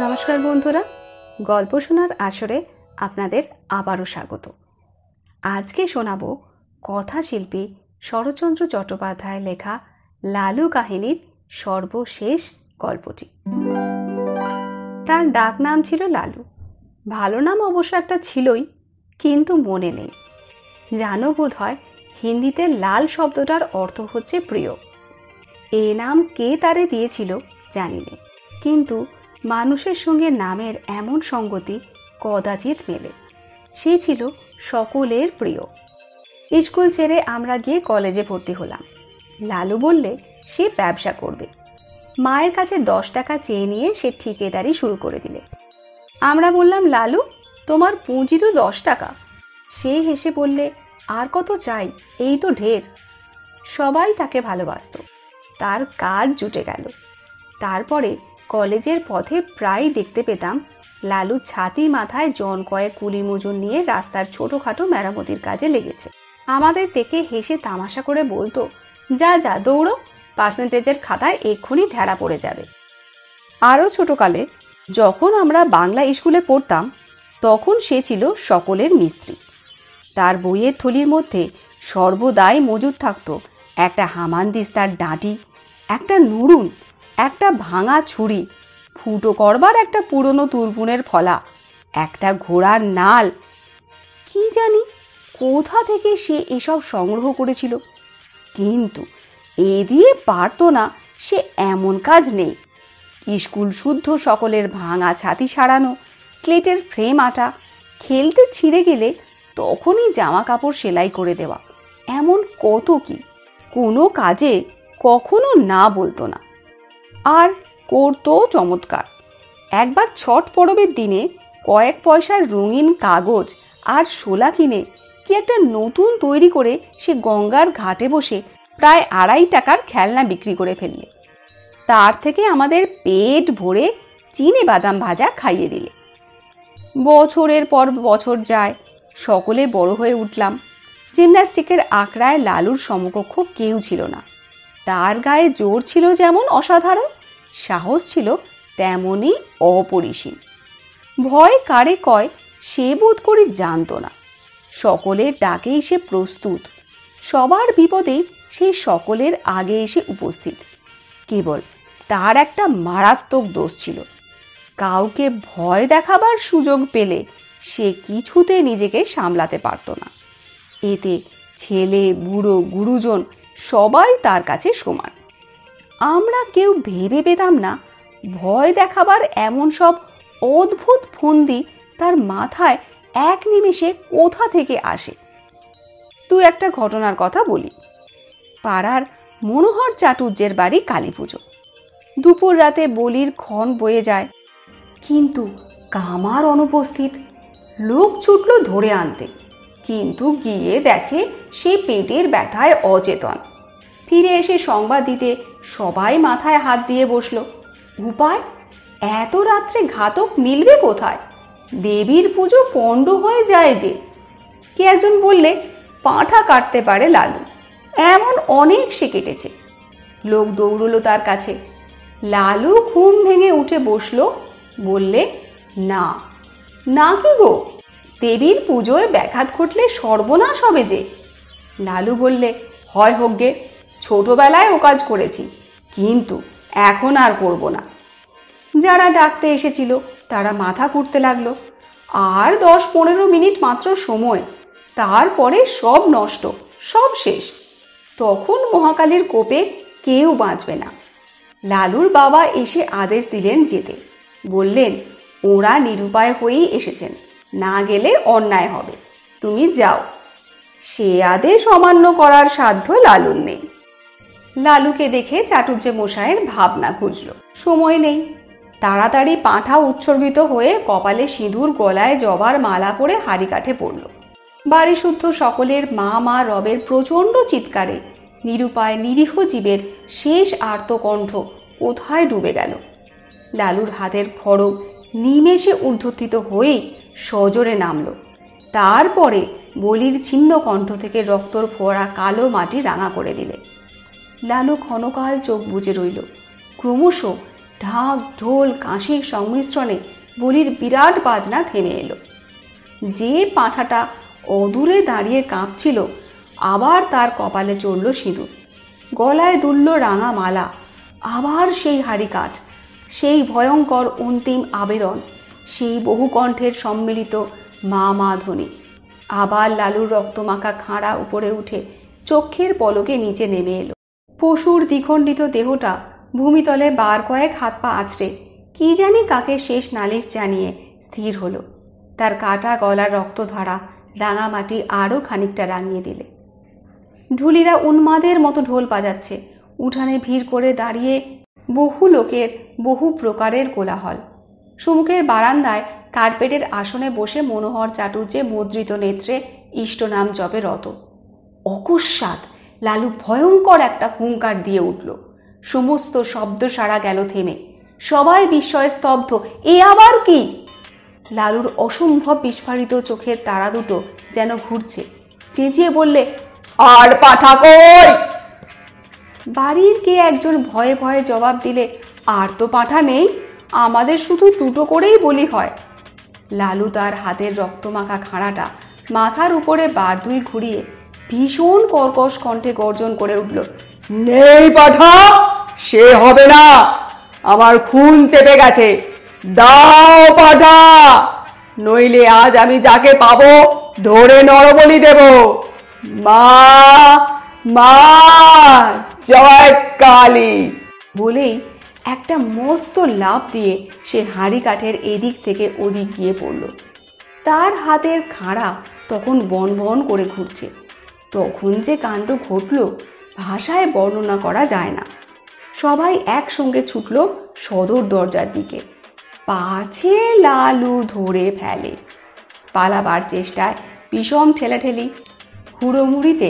নমস্কার বন্ধুরা, গল্প শোনার আসরে আপনাদের আবারও স্বাগত। আজকে শোনাবো কথাশিল্পী শরৎচন্দ্র চট্টোপাধ্যায় লেখা লালু কাহিনীর সর্বশেষ গল্পটি। তার ডাক নাম ছিল লালু। ভালো নাম অবশ্য একটা ছিলই, কিন্তু মনে নেই। জানো বোধ হয় হিন্দিতে লাল শব্দটার অর্থ হচ্ছে প্রিয়। এ নাম কে তারে দিয়েছিল জানি না, কিন্তু মানুষের সঙ্গে নামের এমন সঙ্গতি কদাচিৎ মেলে। সে ছিল সকলের প্রিয়। স্কুল ছেড়ে আমরা গিয়ে কলেজে ভর্তি হলাম। লালু বললে সে ব্যবসা করবে। মায়ের কাছে 10 টাকা চেয়ে নিয়ে সে ঠিকাদারি শুরু করে দিলে। আমরা বললাম, লালু তোমার পুঁজি তো 10 টাকা। সে হেসে বললে, আর কত চাই, এই তো ঢের। সবাই তাকে ভালোবাসত। তার কাজ জুটে গেল। তারপরে কলেজের পথে প্রায় দেখতে পেতাম লালু ছাতি মাথায় জন কয়েক কুলি মজুর নিয়ে রাস্তার ছোটোখাটো মেরামতির কাজে লেগেছে। আমাদের দেখে হেসে তামাশা করে বলতো, যা যা দৌড়ো, পার্সেন্টেজের খাতায় এক্ষুনি ঢেড়া পড়ে যাবে। আরও ছোটকালে যখন আমরা বাংলা স্কুলে পড়তাম, তখন সে ছিল সকলের মিস্ত্রি। তার বইয়ের থলির মধ্যে সর্বদাই মজুদ থাকতো একটা হামানদিস্তার ডাঁটি, একটা নুড়ুন, একটা ভাঙা ছুরি, ফুটো করবার একটা পুরনো তুরপুনের ফলা, একটা ঘোড়ার নাল। কি জানি কোথা থেকে সে এসব সংগ্রহ করেছিল, কিন্তু এ দিয়ে পারত না সে এমন কাজ নেই। স্কুল শুদ্ধ সকলের ভাঙা ছাতি সারানো, স্লেটের ফ্রেম আটা, খেলতে ছিঁড়ে গেলে তখনই জামা কাপড় সেলাই করে দেওয়া, এমন কত কি। কোনো কাজে কখনো না বলতো না, আর করতো চমৎকার। একবার ছট পরবের দিনে কয়েক পয়সার রঙিন কাগজ আর শোলা কিনে কি একটা নতুন তৈরি করে সে গঙ্গার ঘাটে বসে প্রায় 2.5 টাকার খেলনা বিক্রি করে ফেললে। তার থেকে আমাদের পেট ভরে চিনে বাদাম ভাজা খাইয়ে দিলে। বছরের পর বছর যায়, সকলে বড় হয়ে উঠলাম। জিমন্যাস্টিকের আঁকড়ায় লালুর সমকক্ষ কেউ ছিল না। তার গায়ে জোর ছিল যেমন অসাধারণ, সাহস ছিল তেমনই অপরিসীম। ভয় কারে কয় সে বোধ করি জানত না। সকলের ডাকেই সে প্রস্তুত, সবার বিপদেই সেই সকলের আগে এসে উপস্থিত। কেবল তার একটা মারাত্মক দোষ ছিল, কাউকে ভয় দেখাবার সুযোগ পেলে সে কিছুতে নিজেকে সামলাতে পারত না। এতে ছেলে বুড়ো গুরুজন সবাই তার কাছে সমান। আমরা কেউ ভেবে পেতাম না ভয় দেখাবার এমন সব অদ্ভুত ফন্দি তার মাথায় এক নিমেষে কোথা থেকে আসে। একটা ঘটনার কথা বলি। পাড়ার মনোহর চাটুর্যের বাড়ি কালী পুজো। দুপুর রাতে বলির ক্ষণ বয়ে যায়, কিন্তু কামার অনুপস্থিত। লোক ছুটল ধরে আনতে, কিন্তু গিয়ে দেখে সে পেটের ব্যথায় অচেতন। ফিরে এসে সংবাদ দিতে সবাই মাথায় হাত দিয়ে বসল। উপায়? এত রাত্রে ঘাতক মিলবে কোথায়? দেবীর পুজো পণ্ড হয়ে যায় যে। কে একজন বললে, পাঁঠা কাটতে পারে লালু, এমন অনেক সে কেটেছে। লোক দৌড়লো তার কাছে। লালু ঘুম ভেঙে উঠে বসলো, বললে, না না কি গো, দেবীর পুজোয় ব্যাঘাত ঘটলে সর্বনাশ হবে যে। লালু বললে, হয় হোক গে, ছোটবেলায় ও কাজ করেছি, কিন্তু এখন আর করব না। যারা ডাকতে এসেছিল তারা মাথা কুটতে লাগলো। আর 10-15 মিনিট মাত্র সময়, তারপরে সব নষ্ট, সব শেষ। তখন মহাকালীর কোপে কেউ বাঁচবে না। লালুর বাবা এসে আদেশ দিলেন যেতে। বললেন, ওরা নিরুপায় হয়েই এসেছেন, না গেলে অন্যায় হবে, তুমি যাও। সে আদেশ অমান্য করার সাধ্য লালুর নেই। লালুকে দেখে চাটুর্য মশাইয়ের ভাবনা খুঁজল। সময় নেই। তাড়াতাড়ি পাঁঠা উৎসর্গিত হয়ে কপালে সিঁদুর, গলায় জবার মালা পরে হাড়ি কাঠে পড়ল। বাড়ি শুদ্ধ সকলের মা রবের প্রচণ্ড চিৎকারে নিরুপায় নিরীহ জীবের শেষ আর্তকণ্ঠ কোথায় ডুবে গেল। লালুর হাতের খড়গ নিমেষে ঊর্ধ্বত্বিত হয়েই সজোরে নামল। তারপরে বলির ছিন্ন কণ্ঠ থেকে রক্তর ফোয়ারা কালো মাটি রাঙা করে দিলে। লালু ক্ষণকাল চোখ বুজে রইল। ক্রমশ ঢাক ঢোল কাঁসির সংমিশ্রণে বলির বিরাট বাজনা থেমে এলো। যে পাঁঠাটা অদূরে দাঁড়িয়ে কাঁপছিল, আবার তার কপালে চড়ল সিঁদুর, গলায় দুলল রাঙা মালা। আবার সেই হাড়ি কাঠ, সেই ভয়ঙ্কর অন্তিম আবেদন, সেই বহু কণ্ঠের সম্মিলিত মা মা ধ্বনি। আবার লালুর রক্তমাখা খাঁড়া উপরে উঠে চক্ষের পলকে নিচে নেমে এলো। পশুর দ্বিখণ্ডিত দেহটা ভূমিতলে বার কয়েক হাত পা আছড়ে কি জানি কাকে শেষ নালিশ জানিয়ে স্থির হলো। তার কাটা গলার রক্তধারা রাঙামাটি আরও খানিকটা রাঙিয়ে দিলে। ঢুলিরা উন্মাদের মতো ঢোল বাজাচ্ছে। উঠানে ভিড় করে দাঁড়িয়ে বহু লোকের বহু প্রকারের কোলাহল। সুমুখের বারান্দায় কার্পেটের আসনে বসে মনোহর চাটুর্যে মুদ্রিত নেত্রে ইষ্টনাম জপে রত। অকস্মাৎ লালু ভয়ঙ্কর একটা হুঙ্কার দিয়ে উঠল। সমস্ত শব্দ সারা গেল থেমে। সবাই বিস্ময়ে স্তব্ধ। এ আবার কি? লালুর অসম্ভব বিস্ফারিত চোখের তারা দুটো যেন ঘুরছে। চেঁচিয়ে বললে, আর পাঠা কই? বাড়ির কে একজন ভয়ে ভয়ে জবাব দিলে, আর তো পাঠা নেই, আমাদের শুধু দুটো করেই বলি হয়। লালু তার হাতের রক্তমাখা খাঁড়াটা মাথার উপরে বার দুই ঘুরিয়ে ভীষণ কর্কশ কণ্ঠে গর্জন করে উঠল, নেই পাঠা, সে হবে না, আমার খুন চেপে গেছে, দাও পাঠা, নইলে আজ আমি যাকে পাবো ধরে নরবলি দেব। মা মা জয় কালী বলেই একটা মস্ত লাফ দিয়ে সে হাঁড়ি কাঠের এদিক থেকে ওদিক গিয়ে পড়ল। তার হাতের খাঁড়া তখন বন বন করে ঘুরছে। তখন যে কাণ্ড ঘটল ভাষায় বর্ণনা করা যায় না। সবাই একসঙ্গে ছুটল সদর দরজার দিকে, পাছে লালু ধরে ফেলে। পালাবার চেষ্টায় বিষম ঠেলাঠেলি হুড়োমুড়িতে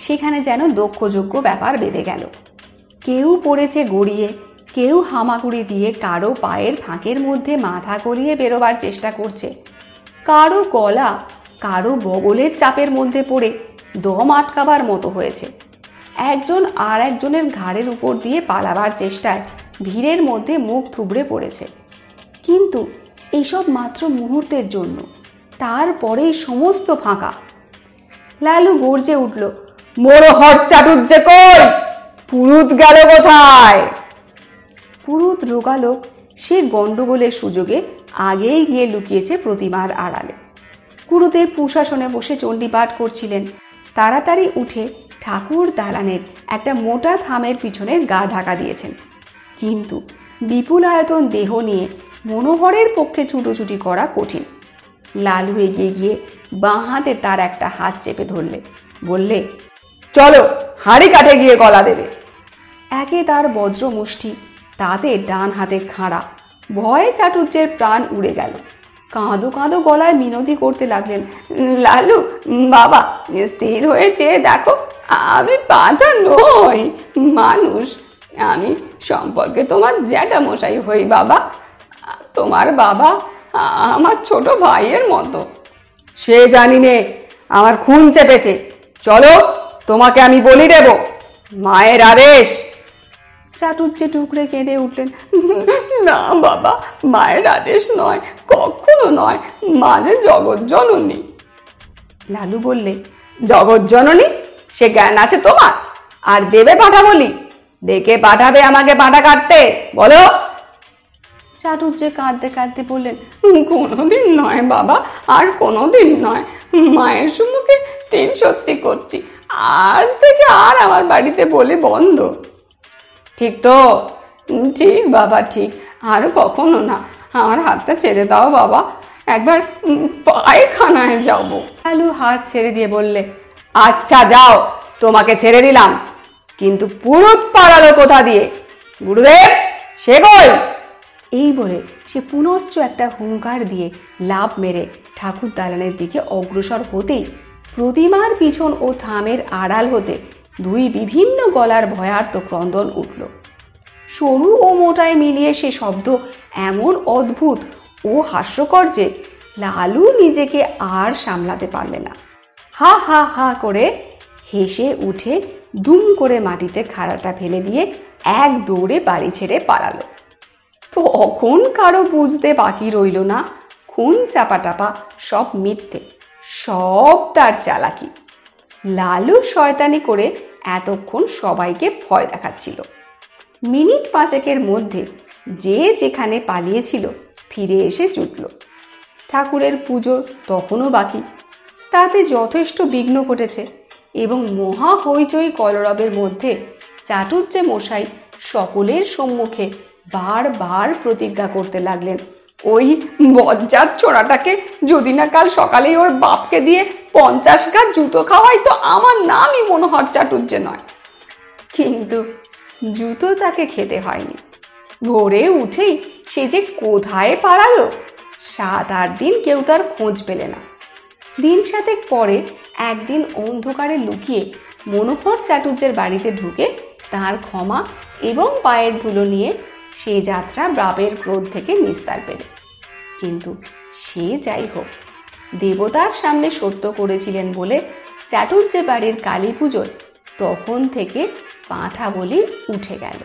সেখানে যেন দক্ষযোগ্য ব্যাপার বেঁধে গেল। কেউ পড়েছে গড়িয়ে, কেউ হামাগুড়ি দিয়ে কারো পায়ের ফাঁকের মধ্যে মাথা গলিয়ে বেরোবার চেষ্টা করছে, কারো গলা কারো বগলের চাপের মধ্যে পড়ে দম আটকাবার মতো হয়েছে। একজন আর একজনের ঘাড়ের উপর দিয়ে পালাবার চেষ্টায় ভিড়ের মধ্যে মুখ থুবড়ে পড়েছে। কিন্তু এইসব মাত্র মুহূর্তের জন্য, তারপরেই সমস্ত ফাঁকা। লালু গর্জে উঠল, মনোহর চাটুর্যে কই? পুরুত গেল কোথায়? পুরুত রোগালোক সে গণ্ডগোলের সুযোগে আগেই গিয়ে লুকিয়েছে প্রতিমার আড়ালে। গুরুদেব প্রশাসনে বসে চণ্ডীপাঠ করছিলেন। তাড়াতাড়ি উঠে ঠাকুর দালানের একটা মোটা থামের পিছনের গা ঢাকা দিয়েছেন। কিন্তু বিপুল আয়তন দেহ নিয়ে মনোহরের পক্ষে ছুটোছুটি করা কঠিন। লালু এগিয়ে গিয়ে বাঁ হাতে তার একটা হাত চেপে ধরলে, বললে, চলো হাঁড়ি কাঠে গিয়ে গলা দেবে। একে তার বজ্র মুষ্টি, তাতে ডান হাতে খাঁড়া। ভয়ে চাটুর্যের প্রাণ উড়ে গেল। কাঁদো কাঁদো গলায় মিনতি করতে লাগলেন, লালু বাবা, স্থির হয়ে চেয়ে দেখো, আমি পাঁঠা নই, মানুষ। আমি সম্পর্কে তোমার জ্যাঠামশাই হই বাবা। তোমার বাবা আমার ছোট ভাইয়ের মতো। সে জানি নে, আমার খুন চেপেছে। চলো, তোমাকে আমি বলি দেব, মায়ের আদেশ। চাটুর্যে টুকরে কেঁদে উঠলেন, না বাবা, মায়ের আদেশ নয়, কখনো নয়, মা যে জগৎ জননী। লালু বললে, জগৎ জননী? সে জ্ঞান আছে তোমার? আর দেবে পাঠা বলি? ডেকে পাঠাবে আমাকে পাঠা কাটতে, বলো। চাটুর্যে কাঁদতে কাঁদতে বললেন, কোনোদিন নয় বাবা, আর কোনোদিন নয়। মায়ের সম্মুখে তিন সত্যি করছি, আজ থেকে আর আমার বাড়িতে বলে বন্ধ। ঠিক তো? ঠিক বাবা, ঠিক। আর কখনো না। আমার হাতটা ছেড়ে দাও বাবা, একবার পায়খানায় যাবো। লালু হাত ছেড়ে দিয়ে বললে, আচ্ছা যাও, তোমাকে ছেড়ে দিলাম, কিন্তু পুরুত পালালো কোথা দিয়ে? গুরুদেব, সে কই? এই বলে সে পুনশ্চ একটা হুঙ্কার দিয়ে লাফ মেরে ঠাকুর দালানের দিকে অগ্রসর হতেই প্রতিমার পিছন ও থামের আড়াল হতে দুই বিভিন্ন গলার ভয়ার্ত ক্রন্দন উঠল। সরু ও মোটায় মিলিয়ে সে শব্দ এমন অদ্ভুত ও হাস্যকর যে লালু নিজেকে আর সামলাতে পারলে না। হা হা হা করে হেসে উঠে দুম করে মাটিতে খাড়াটা ফেলে দিয়ে এক দৌড়ে বাড়ি ছেড়ে পালালো। তখন কারো বুঝতে বাকি রইল না খুন চাপাটাপা সব মিথ্যে, সব তার চালাকি। লালু শয়তানি করে এতক্ষণ সবাইকে ভয় দেখাচ্ছিল। মিনিট 5 মধ্যে যে যেখানে পালিয়েছিল ফিরে এসে জুটল। ঠাকুরের পুজো তখনও বাকি, তাতে যথেষ্ট বিঘ্ন ঘটেছে এবং মহা হইচই কলরবের মধ্যে চাটুজ্জে মশাই সকলের সম্মুখে বারবার প্রতিজ্ঞা করতে লাগলেন, ওই বজ্জাত ছোড়াটাকে যদি না কাল সকালেই ওর বাপকে দিয়ে 50 গাঁট জুতো খাওয়াই তো আমার নামই মনোহর চাটুজ্জে নয়। কিন্তু জুতো তাকে খেতে হয়নি। ভোরে উঠেই সে যে কোথায় পালালো, 7-8 দিন কেউ তার খোঁজ পেলে না। দিন 7 পরে একদিন অন্ধকারে লুকিয়ে মনোহর চাটুজ্জের বাড়িতে ঢুকে তার ক্ষমা এবং পায়ের ধুলো নিয়ে সে যাত্রা বাপের ক্রোধ থেকে নিস্তার পেলে। কিন্তু সে যাই হোক, দেবতার সামনে সত্য করেছিলেন বলে চাটুজ্জে বাড়ির কালী পুজোয় তখন থেকে পাঁঠা বলি উঠে গেল।